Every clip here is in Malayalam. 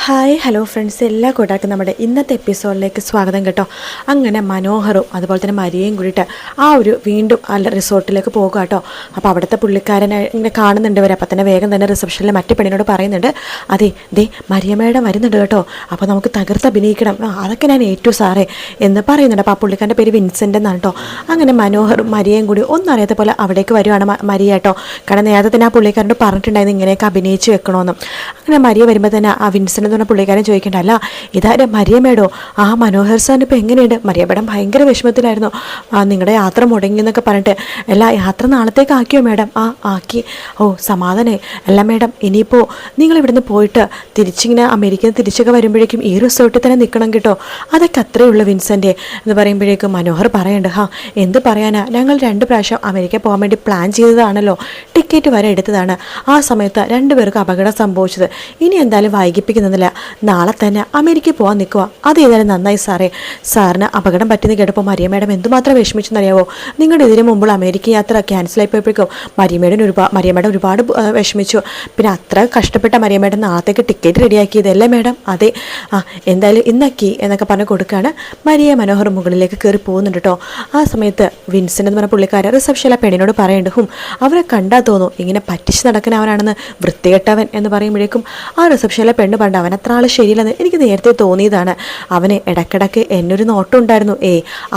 ഹായ് ഹലോ ഫ്രണ്ട്സ്, എല്ലാ കൂട്ടാർക്കും നമ്മുടെ ഇന്നത്തെ എപ്പിസോഡിലേക്ക് സ്വാഗതം കേട്ടോ. അങ്ങനെ മനോഹറും അതുപോലെ തന്നെ മരിയയും കൂടിയിട്ട് വീണ്ടും റിസോർട്ടിലേക്ക് പോകുക കേട്ടോ. അപ്പോൾ അവിടുത്തെ പുള്ളിക്കാരനെ ഇങ്ങനെ കാണുന്നുണ്ട് വരെ. അപ്പോൾ തന്നെ വേഗം തന്നെ റിസപ്ഷനിൽ മറ്റു പെണ്ണിനോട് പറയുന്നുണ്ട്, അതെ ദേ മരിയ മേഡം വരുന്നുണ്ട് കേട്ടോ, അപ്പോൾ നമുക്ക് തകർത്ത് അഭിനയിക്കണം, അതൊക്കെ ഞാൻ ഏറ്റു സാറേ എന്ന് പറയുന്നുണ്ട്. അപ്പോൾ ആ പുള്ളിക്കാരൻ്റെ പേര് വിൻസെൻ്റ് എന്നാണ് കേട്ടോ. അങ്ങനെ മനോഹറും മരിയയും കൂടി ഒന്നും അറിയാത്ത പോലെ അവിടേക്ക് വരുവാണ് മരിയ കേട്ടോ. കാരണം നേരത്തെ തന്നെ ആ പുള്ളിക്കാരനോട് പറഞ്ഞിട്ടുണ്ടായിരുന്നു ഇങ്ങനെയൊക്കെ അഭിനയിച്ച് വെക്കണമെന്നും. അങ്ങനെ മരിയ വരുമ്പോൾ തന്നെ ആ വിൻസെൻ്റ് എന്ന് പറഞ്ഞ പുള്ളിക്കാരൻ ചോദിക്കേണ്ട, അല്ല ഇതാരെ മരിയ മേഡോ, ആ മനോഹർ സാറിന് ഇപ്പോൾ എങ്ങനെയുണ്ട്? മരിയ മേഡം ഭയങ്കര വിഷമത്തിലായിരുന്നു, നിങ്ങളുടെ യാത്ര മുടങ്ങി എന്നൊക്കെ പറഞ്ഞിട്ട്. എല്ലാ യാത്ര നാളത്തേക്ക് ആക്കിയോ മേഡം? ആ ആക്കി. ഓ സമാധാനേ. അല്ല മേഡം ഇനിയിപ്പോൾ നിങ്ങൾ ഇവിടുന്ന് പോയിട്ട് തിരിച്ചിങ്ങനെ അമേരിക്കയിൽ തിരിച്ചൊക്കെ വരുമ്പോഴേക്കും ഈ റിസോർട്ടിൽ തന്നെ നിൽക്കണം കേട്ടോ. അതൊക്കെ അത്രയേ ഉള്ളൂ വിൻസെൻ്റ് എന്ന് പറയുമ്പോഴേക്കും മനോഹർ പറയുന്നുണ്ട്, എന്ത് പറയാനാ, ഞങ്ങൾ 2 പ്രാവശ്യം അമേരിക്ക പോകാൻ വേണ്ടി പ്ലാൻ ചെയ്തതാണല്ലോ, ടിക്കറ്റ് വരെ എടുത്തതാണ്. ആ സമയത്ത് 2 പേർക്ക് അപകടം സംഭവിച്ചത്. ഇനി എന്തായാലും വൈകിപ്പിക്കുന്നില്ല, നാളെ തന്നെ അമേരിക്കയിൽ പോകാൻ നിൽക്കുക. അത് ഏതായാലും നന്നായി സാറേ. സാറിന് അപകടം പറ്റുന്ന കേട്ടപ്പോൾ മരിയ മേഡം എന്തുമാത്രം വിഷമിച്ചെന്നറിയാവോ? നിങ്ങളുടെ ഇതിനു മുമ്പ് അമേരിക്ക യാത്ര ക്യാൻസലായി പോയപ്പോഴേക്കും മരിയ മേഡം ഒരുപാട് വിഷമിച്ചു. പിന്നെ അത്ര കഷ്ടപ്പെട്ട മരിയ മേഡം നാളത്തേക്ക് ടിക്കറ്റ് റെഡിയാക്കിയതല്ലേ മേഡം? അതെ. എന്തായാലും ഇന്നാക്കി എന്നൊക്കെ പറഞ്ഞ് കൊടുക്കുകയാണ്. മരിയ മനോഹർ മുകളിലേക്ക് കയറി പോകുന്നുണ്ട് കേട്ടോ. ആ സമയത്ത് വിൻസെൻ്റ് എന്ന് പറഞ്ഞ പുള്ളിക്കാരൻ റിസപ്ഷനിലെ പെണ്ണിനോട് പറയുന്നുണ്ട്, അവരെ കണ്ടാൽ തോന്നും ഇങ്ങനെ പറ്റിച്ച് നടക്കുന്നവനാണെന്ന്, വൃത്തികെട്ടവൻ എന്ന് പറയുമ്പോഴേക്കും ആ റിസപ്ഷനിലെ പെണ്ണ് പണ്ട് അവൻ അത്ര ആൾ ശരിയില്ലെന്ന് എനിക്ക് നേരത്തെ തോന്നിയതാണ്. അവന് ഇടയ്ക്കിടയ്ക്ക് എന്നൊരു നോട്ടം ഉണ്ടായിരുന്നു.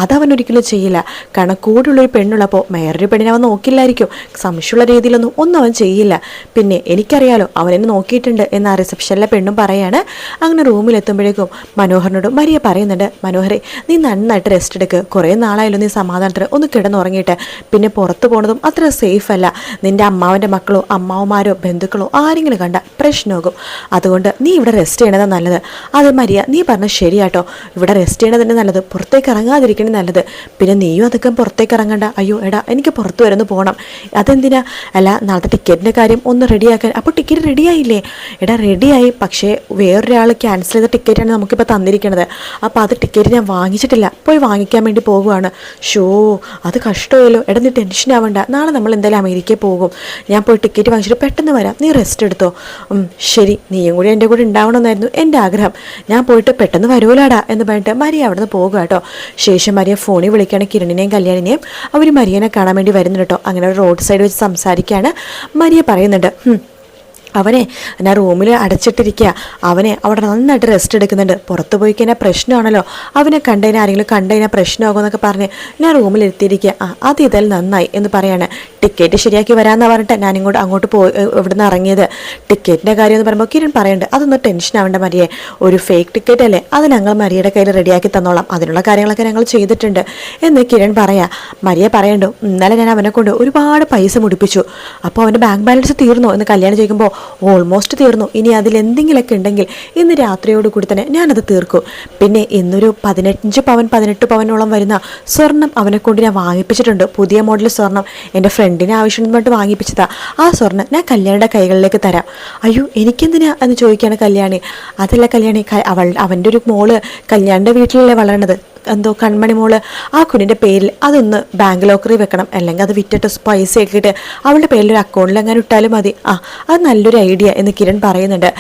അതവൻ ഒരിക്കലും ചെയ്യില്ല. കാരണം കൂടുള്ളൊരു പെണ്ണുള്ളപ്പോൾ വേറൊരു പെണ്ണിനെ അവൻ നോക്കില്ലായിരിക്കും. സംശയമുള്ള രീതിയിലൊന്നും അവൻ ചെയ്യില്ല. പിന്നെ എനിക്കറിയാലോ അവൻ എന്നെ നോക്കിയിട്ടുണ്ട് എന്ന് ആ റിസപ്ഷനിലെ പെണ്ണും പറയാണ്. അങ്ങനെ റൂമിലെത്തുമ്പോഴേക്കും മനോഹറിനോട് മരിയ പറയുന്നുണ്ട്, മനോഹരെ നീ നന്നായിട്ട് റെസ്റ്റ് എടുക്ക്, കുറേ നാളായാലും നീ സമാധാനത്തിൽ ഒന്ന് കിടന്നുറങ്ങിയിട്ട്. പിന്നെ പുറത്ത് പോകുന്നതും അത്ര സേഫ് അല്ല. നിൻ്റെ അമ്മാവൻ്റെ മക്കളോ അമ്മാവന്മാരോ ബന്ധുക്കളോ ആരെങ്കിലും കണ്ട പ്രശ്നമാകും. അതുകൊണ്ട് നീ ഇവിടെ റെസ്റ്റ് ചെയ്യണതാണ് നല്ലത്. അത് മരിയ നീ പറഞ്ഞത് ശരിയാട്ടോ, ഇവിടെ റെസ്റ്റ് ചെയ്യണതിൻ്റെ നല്ലത്, പുറത്തേക്ക് ഇറങ്ങാതിരിക്കണേ നല്ലത്. പിന്നെ നീയും അതൊക്കെ പുറത്തേക്ക് ഇറങ്ങണ്ട. അയ്യോ എടാ എനിക്ക് പുറത്ത് വരുന്നു പോകണം. അതെന്തിനാ? അല്ല നാളത്തെ ടിക്കറ്റിൻ്റെ കാര്യം ഒന്ന് റെഡിയാക്കാൻ. അപ്പോൾ ടിക്കറ്റ് റെഡിയായില്ലേ? എടാ റെഡിയായി, പക്ഷേ വേറൊരാൾ ക്യാൻസൽ ചെയ്ത ടിക്കറ്റാണ് നമുക്കിപ്പോൾ തന്നിരിക്കുന്നത്. അപ്പോൾ അത് ടിക്കറ്റ് ഞാൻ വാങ്ങിച്ചിട്ടില്ല, പോയി വാങ്ങിക്കാൻ വേണ്ടി പോകുവാണ്. അത് കഷ്ടമായല്ലോ. എടാ നീ ടെൻഷൻ ആവണ്ട, നാളെ നമ്മൾ എന്തായാലും അമേരിക്കയിൽ പോകും. ഞാൻ പോയി ടിക്കറ്റ് വാങ്ങിച്ചിട്ട് പെട്ടെന്ന് വരാം, നീ റെസ്റ്റ് എടുത്തോ. ശരി, നീയും കൂടി എൻ്റെ കൂടെ ഉണ്ടാവണമെന്നായിരുന്നു എൻ്റെ ആഗ്രഹം. ഞാൻ പോയിട്ട് പെട്ടെന്ന് വരുമല്ലോടാ എന്ന് പറഞ്ഞിട്ട് മരിയ അവിടെ നിന്ന് പോകുക കേട്ടോ. ശേഷം മരിയ ഫോണിൽ വിളിക്കുകയാണ് കിരണിനെയും കല്യാണിനെയും. അവർ മരിയനെ കാണാൻ വേണ്ടി വരുന്നുണ്ട് കേട്ടോ. അങ്ങനെ റോഡ് സൈഡ് വെച്ച് സംസാരിക്കുകയാണ്. മരിയ പറയുന്നുണ്ട്, അവനെ ഞാൻ റൂമിൽ അടച്ചിട്ടിരിക്കുക, അവനെ അവിടെ നന്നായിട്ട് റെസ്റ്റ് എടുക്കുന്നുണ്ട്, പുറത്ത് പോയി കഴിഞ്ഞാൽ പ്രശ്നമാണല്ലോ, അവനെ ആരെങ്കിലും കണ്ടുകഴിഞ്ഞാൽ പ്രശ്നമാകുമെന്നൊക്കെ പറഞ്ഞ് ഞാൻ റൂമിൽ എത്തിയിരിക്കുക. അത് ഇതായാലും നന്നായി എന്ന് പറയാണ്. ടിക്കറ്റ് ശരിയാക്കി വരാമെന്ന് പറഞ്ഞിട്ട് ഞാൻ അങ്ങോട്ട് പോയി ഇവിടുന്ന് ഇറങ്ങിയത്. ടിക്കറ്റിൻ്റെ കാര്യം എന്ന് പറയുമ്പോൾ കിരൺ പറയുന്നുണ്ട്, അതൊന്നും ടെൻഷൻ ആവേണ്ട മരിയെ, ഒരു ഫേക്ക് ടിക്കറ്റ് അല്ലേ, അത് ഞങ്ങൾ മരിയയുടെ കയ്യിൽ റെഡിയാക്കി തന്നോളാം, അതിനുള്ള കാര്യങ്ങളൊക്കെ ഞങ്ങൾ ചെയ്തിട്ടുണ്ട് എന്ന് കിരൺ പറയാം. മരിയ പറയണ്ടു, ഇന്നലെ ഞാൻ അവനെ കൊണ്ട് ഒരുപാട് പൈസ മുടിപ്പിച്ചു, അപ്പോൾ അവൻ്റെ ബാങ്ക് ബാലൻസ് തീർന്നോ എന്ന് കല്യാണം ചോദിക്കുമ്പോൾ ഓൾമോസ്റ്റ് തീർന്നു, ഇനി അതിലെന്തെങ്കിലുമൊക്കെ ഉണ്ടെങ്കിൽ ഇന്ന് രാത്രിയോടുകൂടി തന്നെ ഞാനത് തീർക്കും. പിന്നെ ഇന്നൊരു 18 പവനോളം വരുന്ന സ്വർണം അവനെ കൊണ്ട് ഞാൻ വാങ്ങിപ്പിച്ചിട്ടുണ്ട്, പുതിയ മോഡൽ സ്വർണം, എൻ്റെ ഫ്രണ്ടിന് ആവശ്യമെന്ന് പറഞ്ഞിട്ട് വാങ്ങിപ്പിച്ചതാ. ആ സ്വർണം ഞാൻ കല്യാണിയുടെ കൈകളിലേക്ക് തരാം. അയ്യോ എനിക്കെന്തിനാ എന്ന് ചോദിക്കുകയാണ് കല്യാണി. അതല്ല കല്യാണി, അവൻ്റെ ഒരു മോള് കല്യാണിൻ്റെ വീട്ടിലല്ലേ വളരണത്, എന്തോ കൺമണി മോള്, ആ കുഞ്ഞിൻ്റെ പേരിൽ അതൊന്ന് ബാങ്ക് ലോക്കറിൽ വെക്കണം, അല്ലെങ്കിൽ അത് വിറ്റിട്ട് പൈസയൊക്കെ ഇട്ട് അവളുടെ പേരിൽ ഒരു അക്കൗണ്ടിൽ അങ്ങനെ ഇട്ടാലും മതി. അത് നല്ലൊരു ഐഡിയ എന്ന് കിരൺ പറയുന്നുണ്ട്.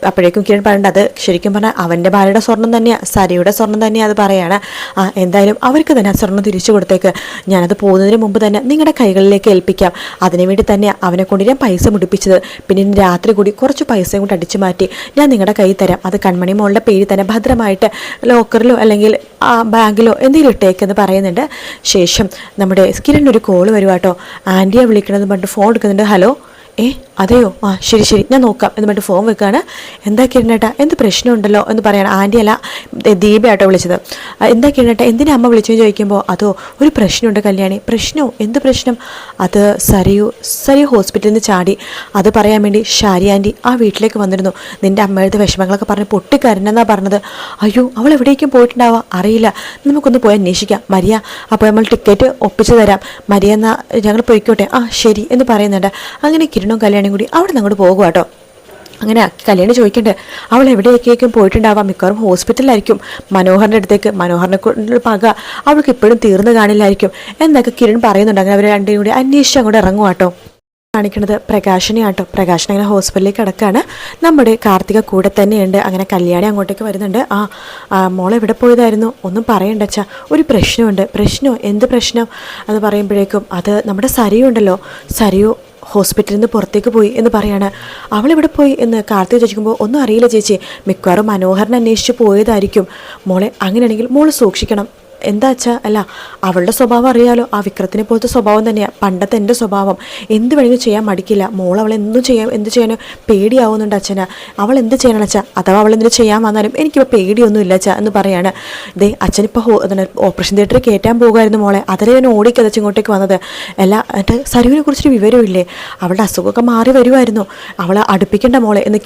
അപ്പോഴേക്കും കിരൺ പറയേണ്ടത്, അത് ശരിക്കും പറഞ്ഞാൽ അവൻ്റെ ഭാര്യയുടെ സ്വർണം തന്നെയാണ്, സരിയുടെ സ്വർണം തന്നെയാണ് അത് പറയാണ്. എന്തായാലും അവർക്ക് തന്നെ ആ സ്വർണം തിരിച്ചു കൊടുത്തേക്ക്, ഞാനത് പോകുന്നതിന് മുമ്പ് തന്നെ നിങ്ങളുടെ കൈകളിലേക്ക് ഏൽപ്പിക്കാം. അതിനുവേണ്ടി തന്നെയാണ് അവനെ കൊണ്ട് ഞാൻ പൈസ മുടിപ്പിച്ചത്. പിന്നെ ഇന്ന് രാത്രി കൂടി കുറച്ച് പൈസയും കൊണ്ട് അടിച്ചു മാറ്റി ഞാൻ നിങ്ങളുടെ കയ്യിൽ തരാം, അത് കൺമണി മോളുടെ പേരിൽ തന്നെ ഭദ്രമായിട്ട് ലോക്കറിലോ അല്ലെങ്കിൽ ബാങ്കിലോ എന്തെങ്കിലും ഇട്ടേക്കെന്ന് പറയുന്നുണ്ട്. ശേഷം നമ്മുടെ കിരണിനൊരു കോള് വരുവാട്ടോ. ആൻറ്റിയെ വിളിക്കണമെന്ന് പറഞ്ഞിട്ട് ഫോൺ എടുക്കുന്നുണ്ട്. ഹലോ, അതെയോ, ശരി ഞാൻ നോക്കാം എന്ന് പറഞ്ഞിട്ട് ഫോൺ വെക്കുകയാണ്. എന്താ കിരണേട്ടാ, എന്ത് പ്രശ്നമുണ്ടല്ലോ എന്ന് പറയണം. ആൻറ്റിയല്ല ദീപയാട്ടോ വിളിച്ചത്. എന്താ കിരണേട്ടാ, എന്തിനാ അമ്മ വിളിച്ചെന്ന് ചോദിക്കുമ്പോൾ, അതോ ഒരു പ്രശ്നമുണ്ട് കല്യാണി. പ്രശ്നമോ? എന്ത് പ്രശ്നം? അത് സരിയു ഹോസ്പിറ്റലിൽ നിന്ന് ചാടി, അത് പറയാൻ വേണ്ടി ഷാരി ആൻറ്റി ആ വീട്ടിലേക്ക് വന്നിരുന്നു, നിൻ്റെ അമ്മയുടെ വിഷമങ്ങളൊക്കെ പറഞ്ഞ് പൊട്ടിക്കരനെന്നാണ് പറഞ്ഞത്. അയ്യോ അവൾ എവിടേക്കും പോയിട്ടുണ്ടാവാം, അറിയില്ല, നമുക്കൊന്ന് പോയി അന്വേഷിക്കാം. മരിയ, അപ്പോൾ നമ്മൾ ടിക്കറ്റ് ഒപ്പിച്ച് തരാം, മരിയ എന്നാൽ ഞങ്ങൾ പോയിക്കോട്ടെ. ശരി എന്ന് പറയുന്നുണ്ട്. അങ്ങനെ കിരണും കല്യാണിയും കൂടി അവിടെ നിന്ന് അങ്ങോട്ട് പോകുക കേട്ടോ. അങ്ങനെ കല്യാണി ചോദിക്കണ്ടേ, അവൾ എവിടേക്കേക്കും പോയിട്ടുണ്ടാവാം, മിക്കവാറും ഹോസ്പിറ്റലിലായിരിക്കും, മനോഹറിൻ്റെ അടുത്തേക്ക്. മനോഹറിനെ കൊണ്ട് പക അവൾക്ക് ഇപ്പോഴും തീർന്നു കാണില്ലായിരിക്കും എന്നൊക്കെ കിരൺ പറയുന്നുണ്ട്. അങ്ങനെ അവർ രണ്ടും കൂടി അന്വേഷിച്ച് അങ്ങോട്ട് ഇറങ്ങുക കേട്ടോ. കാണിക്കുന്നത് പ്രകാശനെയാട്ടോ. പ്രകാശൻ അങ്ങനെ ഹോസ്പിറ്റലിൽ കിടക്കാണ്. നമ്മുടെ കാർത്തിക കൂടെ തന്നെയുണ്ട്. അങ്ങനെ കല്യാണി അങ്ങോട്ടേക്ക് വരുന്നുണ്ട്. മോളെ എവിടെ പോയതായിരുന്നു? ഒന്നും പറയണ്ട അച്ഛാ, ഒരു പ്രശ്നമുണ്ട്. പ്രശ്നമോ? എന്ത് പ്രശ്നം എന്ന് പറയുമ്പോഴേക്കും അത് നമ്മുടെ സരിയു ഉണ്ടല്ലോ, സരിയു ഹോസ്പിറ്റലിൽ നിന്ന് പുറത്തേക്ക് പോയി എന്ന് പറയാണ്. അവളിവിടെ പോയി എന്ന് കാർത്തിക ചോദിക്കുമ്പോൾ ഒന്നും അറിയില്ല ചേച്ചി, മിക്കവാറും മനോഹരനെ അന്വേഷിച്ച് പോയതായിരിക്കും. മോളെ അങ്ങനെയാണെങ്കിൽ മോള് സൂക്ഷിക്കണം. എന്താ വെച്ചാൽ അല്ല, അവളുടെ സ്വഭാവം അറിയാലോ, ആ വിക്രത്തിനെ പോലത്തെ സ്വഭാവം തന്നെയാണ് പണ്ടത്തെ എൻ്റെ സ്വഭാവം. എന്ത് വേണമെങ്കിലും ചെയ്യാൻ മടിക്കില്ല. മോൾ അവൾ എന്ത് ചെയ്യാനോ പേടിയാവുന്നുണ്ട് അച്ഛന്. അവൾ എന്ത് ചെയ്യണം അച്ഛാ? അഥവാ അവൾ എന്തിനു ചെയ്യാൻ വന്നാലും എനിക്കിപ്പോൾ പേടിയൊന്നും ഇല്ല അച്ഛാ എന്ന് പറയാണ്. ദേ അച്ഛനിപ്പോൾ ഓപ്പറേഷൻ തിയേറ്ററിൽ കയറ്റാൻ പോകുമായിരുന്നു മോളെ, അതിലെ ഞാൻ ഓടിക്കതച്ച് ഇങ്ങോട്ടേക്ക് വന്നത്. അല്ല എന്നിട്ട് സരുവിനെ കുറിച്ചൊരു വിവരമില്ലേ? അവളുടെ അസുഖമൊക്കെ മാറി വരുമായിരുന്നു. അവളെ അടുപ്പിക്കേണ്ട മോളെ എന്ന്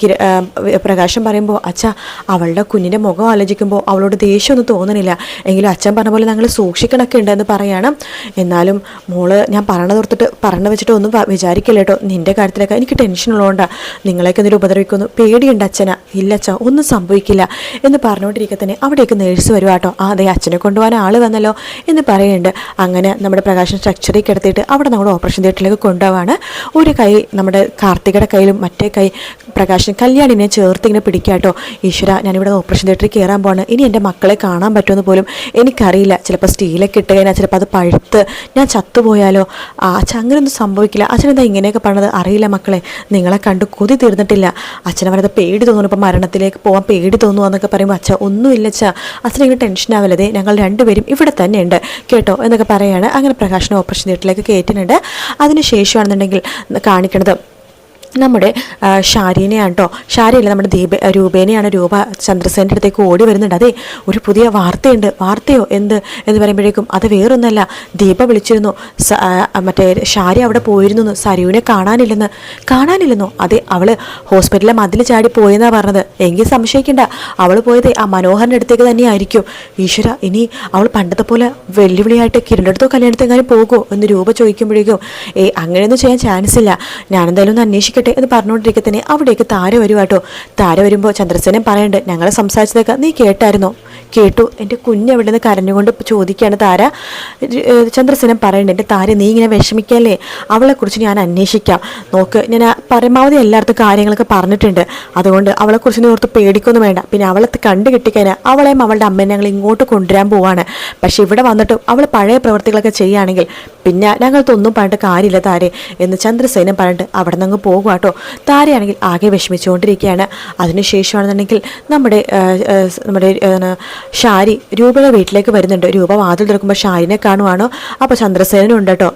പ്രകാശം പറയുമ്പോൾ അച്ഛാ, അവളുടെ കുഞ്ഞിൻ്റെ മുഖം ആലോചിക്കുമ്പോൾ അവളോട് ദേഷ്യമൊന്നും തോന്നണില്ല. എങ്കിലും അച്ഛൻ പറഞ്ഞ പോലെ ഞങ്ങൾ സൂക്ഷിക്കണമൊക്കെ ഉണ്ടെന്ന് പറയണം. എന്നാലും മോള് ഞാൻ പറഞ്ഞു വെച്ചിട്ട് ഒന്നും വിചാരിക്കില്ല കേട്ടോ. നിൻ്റെ കാര്യത്തിലൊക്കെ എനിക്ക് ടെൻഷനുള്ളതുകൊണ്ടാണ്. നിങ്ങളെയൊക്കെ എന്തെങ്കിലും ഉപദ്രവിക്കുന്നു പേടിയുണ്ട് അച്ഛനാ. ഇല്ല അച്ഛാ, ഒന്നും സംഭവിക്കില്ല എന്ന് പറഞ്ഞുകൊണ്ടിരിക്കുക തന്നെ അവിടേക്ക് നേഴ്സ് വരുക കേട്ടോ. അതെ അച്ഛനെ കൊണ്ടുപോകാൻ ആൾ വന്നല്ലോ എന്ന് പറയുന്നുണ്ട്. അങ്ങനെ നമ്മുടെ പ്രകാശൻ സ്ട്രക്ചറിൽ കിടത്തിയിട്ട് അവിടെ നമ്മുടെ ഓപ്പറേഷൻ തിയേറ്ററിലേക്ക് കൊണ്ടുപോവാണ്. ഒരു കൈ നമ്മുടെ കാർത്തികയുടെ കയ്യിലും മറ്റേ കൈ പ്രകാശൻ കല്യാണിനെ ചേർത്ത് ഇങ്ങനെ പിടിക്കുക കേട്ടോ. ഈശ്വര, ഞാനിവിടെ ഓപ്പറേഷൻ തിയേറ്ററിൽ കയറാൻ പോവാണ്. ഇനി എൻ്റെ മക്കളെ കാണാൻ പറ്റുമെന്ന് പോലും എനിക്കറിയില്ല. ചിലപ്പോൾ സ്റ്റീലൊക്കെ ഇട്ട് കഴിഞ്ഞാൽ ചിലപ്പോൾ അത് പഴുത്ത് ഞാൻ ചത്തുപോയാലോ. അച്ഛൻ അങ്ങനെയൊന്നും സംഭവിക്കില്ല. അച്ഛനെന്താ ഇങ്ങനെയൊക്കെ പറഞ്ഞത്? അറിയില്ല മക്കളെ, നിങ്ങളെ കണ്ട് കൊതി തീർന്നിട്ടില്ല. അച്ഛനെ പറയുന്നത് പേടി തോന്നുന്നു, ഇപ്പോൾ മരണത്തിലേക്ക് പോകാൻ പേടി തോന്നുക എന്നൊക്കെ പറയുമ്പോൾ അച്ഛൻ ഒന്നുമില്ല അച്ഛാ, അച്ഛനിങ്ങനെ ടെൻഷൻ ആവല്ലേ, ഞങ്ങൾ രണ്ടുപേരും ഇവിടെ തന്നെ ഉണ്ട് കേട്ടോ എന്നൊക്കെ പറയുകയാണ്. അങ്ങനെ പ്രകാശനെ ഓപ്പറേഷൻ തിയേറ്ററിലേക്ക് കയറ്റുന്നുണ്ട്. അതിന് ശേഷമാണെന്നുണ്ടെങ്കിൽ കാണിക്കണത് നമ്മുടെ ഷാരീനെയാണ് കേട്ടോ. ഷാരിയല്ല, നമ്മുടെ രൂപേനെയാണ്. രൂപ ചന്ദ്രസേൻ്റെ അടുത്തേക്ക് ഓടി വരുന്നുണ്ട്. അതെ, ഒരു പുതിയ വാർത്തയുണ്ട്. വാർത്തയോ? എന്ന് പറയുമ്പോഴേക്കും അത് വേറൊന്നല്ല, ദീപ വിളിച്ചിരുന്നു, മറ്റേ ഷാരി അവിടെ പോയിരുന്നു, സരുവിനെ കാണാനില്ലെന്നോ? അതെ, അവള് ഹോസ്പിറ്റലിലെ മതിൽ ചാടി പോയെന്നാണ് പറഞ്ഞത്. എങ്കിൽ സംശയിക്കണ്ട, അവൾ പോയത് ആ മനോഹരൻ്റെ അടുത്തേക്ക് തന്നെയായിരിക്കും. ഈശ്വര, ഇനി അവൾ പണ്ടത്തെ പോലെ വെല്ലുവിളിയായിട്ട് കിരണിൻ്റെ അടുത്തോ കല്യാണത്തെങ്ങാനും പോകുമോ എന്ന് രൂപ ചോദിക്കുമ്പോഴേക്കും അങ്ങനെയൊന്നും ചെയ്യാൻ ചാൻസ് ഇല്ല, ഞാനെന്തായാലും ഒന്ന് അന്വേഷിക്കട്ടെ എന്ന് പറഞ്ഞുകൊണ്ടിരിക്കത്തന്നെ അവിടേക്ക് താര വരുവാട്ടോ. താര വരുമ്പോൾ ചന്ദ്രസേനൻ പറയുന്നുണ്ട്, ഞങ്ങൾ സംസാരിച്ചതൊക്കെ നീ കേട്ടായിരുന്നോ? കേട്ടു. എൻ്റെ കുഞ്ഞെവിടെ നിന്ന് കരഞ്ഞുകൊണ്ട് ചോദിക്കുകയാണ് താര. ചന്ദ്രസേനൻ പറയുന്നുണ്ട്, എൻ്റെ താര നീ ഇങ്ങനെ വിഷമിക്കല്ലേ, അവളെക്കുറിച്ച് ഞാൻ അന്വേഷിക്കാം. നോക്ക്, ഞാൻ പരമാവധി എല്ലായിടത്തും കാര്യങ്ങളൊക്കെ പറഞ്ഞിട്ടുണ്ട്. അതുകൊണ്ട് അവളെക്കുറിച്ച് നീ ഓർത്ത് പേടിക്കൊന്നും വേണ്ട. പിന്നെ അവളെ കണ്ടു കിട്ടിക്കഴിഞ്ഞാൽ അവളെയും അവളുടെ അമ്മേനെ ഞങ്ങൾ ഇങ്ങോട്ട് കൊണ്ടുവരാൻ പോവാണ്. പക്ഷെ ഇവിടെ വന്നിട്ടും അവൾ പഴയ പ്രവൃത്തികളൊക്കെ ചെയ്യുകയാണെങ്കിൽ പിന്നെ ഞങ്ങൾക്കൊന്നും പറഞ്ഞിട്ട് കാര്യമില്ല താരെ എന്ന് ചന്ദ്രസേനൻ പറഞ്ഞിട്ട് അവിടെ നിന്ന് പോകുക കേട്ടോ. താരയാണെങ്കിൽ ആകെ വിഷമിച്ചുകൊണ്ടിരിക്കുകയാണ്. അതിനുശേഷമാണെന്നുണ്ടെങ്കിൽ നമ്മുടെ ഷാരി രൂപയുടെ വീട്ടിലേക്ക് വരുന്നുണ്ട്. രൂപ വാതിൽ തുറക്കുമ്പോൾ ഷാരിനെ കാണുവാണോ? അപ്പോൾ ചന്ദ്രസേനനും ഉണ്ട് കേട്ടോ.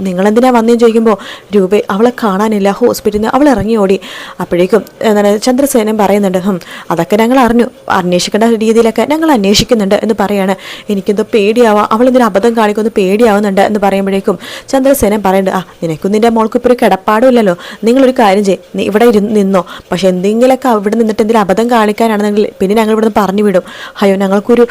നിങ്ങളെന്തിനാ വന്നേന്ന് ചോദിക്കുമ്പോൾ രൂപ അവളെ കാണാനില്ല, ഹോസ്പിറ്റലിൽ നിന്ന് അവൾ ഇറങ്ങി ഓടി. അപ്പോഴേക്കും ചന്ദ്രസേനൻ പറയുന്നുണ്ട്, അതൊക്കെ ഞങ്ങൾ അന്വേഷിക്കേണ്ട രീതിയിലൊക്കെ ഞങ്ങൾ അന്വേഷിക്കുന്നുണ്ട് എന്ന് പറയാണ്. എനിക്കെന്തോ പേടിയാവാം, അവളെന്തൊരു അബദ്ധം കാണിക്കുമെന്ന് പേടിയാവുന്നുണ്ട് എന്ന് പറയുമ്പോഴേക്കും ചന്ദ്രസേനൻ പറയുന്നുണ്ട്, നിനക്കും നിൻ്റെ മോൾക്ക് ഇപ്പോൾ ഒരു കിടപ്പാടുമില്ലല്ലോ, നിങ്ങളൊരു കാര്യം ചെയ്യും, നീ ഇവിടെ നിന്നോ. പക്ഷെ എന്തെങ്കിലുമൊക്കെ അവിടെ നിന്നിട്ട് എന്തെങ്കിലും അബദ്ധം കാണിക്കാനാണെന്നെങ്കിൽ പിന്നെ ഞങ്ങൾ ഇവിടെ നിന്ന് പറഞ്ഞു വിടും. അയ്യോ, ഞങ്ങൾക്കൊരു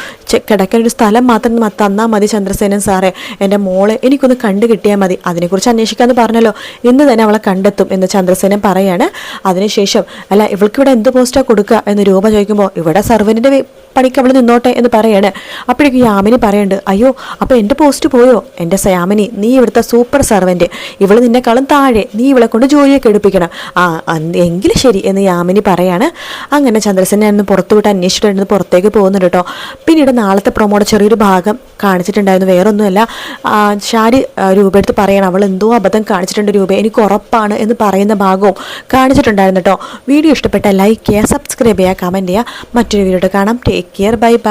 കിടക്കാനൊരു സ്ഥലം മാത്രം തന്നാൽ മതി ചന്ദ്രസേനൻ സാറേ, എൻ്റെ മോളെ എനിക്കൊന്ന് കണ്ടു കിട്ടിയാൽ മതി, അതിനെക്കുറിച്ച് അന്വേഷിക്കാമെന്ന് പറഞ്ഞല്ലോ, ഇന്ന് തന്നെ അവളെ കണ്ടെത്തും എന്ന് ചന്ദ്രസേനൻ പറയാണ്. അതിനുശേഷം അല്ല, ഇവൾക്കിവിടെ എന്ത് പോസ്റ്റാണ് കൊടുക്കുക എന്ന് രൂപ ചോദിക്കുമ്പോൾ ഇവിടെ സർവൻറ്റിൻ്റെ പണിക്ക് അവൾ നിന്നോട്ടെ എന്ന് പറയാണ്. അപ്പോഴേക്കും യാമിനി പറയുന്നുണ്ട്, അയ്യോ അപ്പോൾ എൻ്റെ പോസ്റ്റ് പോയോ? എൻ്റെ യാമിനി, നീ ഇവിടുത്തെ സൂപ്പർ സർവൻറ്റ്, ഇവൾ നിന്നെക്കാളും താഴെ, നീ ഇവളെ കൊണ്ട് ജോലിയൊക്കെ എടുപ്പിക്കണം. എങ്കിലും ശരി എന്ന് യാമിനി പറയാണ്. അങ്ങനെ ചന്ദ്രസേനെ ഒന്ന് പുറത്തു വിട്ട് അന്വേഷിച്ചിട്ടുണ്ടെന്ന് പുറത്തേക്ക് പോകുന്നുണ്ട് കേട്ടോ. പിന്നീട് നാളത്തെ പ്രൊമോയുടെ ചെറിയൊരു ഭാഗം കാണിച്ചിട്ടുണ്ടായിരുന്നു. വേറൊന്നുമല്ല, ഷാരി രൂപയെടുത്ത് പറയണം, അവൾ എന്തോ അബദ്ധം കാണിച്ചിട്ടുണ്ട് രൂപ, എനിക്ക് ഉറപ്പാണ് എന്ന് പറയുന്ന ഭാഗവും കാണിച്ചിട്ടുണ്ടായിരുന്നു കേട്ടോ. വീഡിയോ ഇഷ്ടപ്പെട്ട ലൈക്ക് ചെയ്യുക, സബ്സ്ക്രൈബ് ചെയ്യുക, കമൻറ്റ് ചെയ്യുക. മറ്റൊരു വീഡിയോ കാണാം. Take care, bye bye.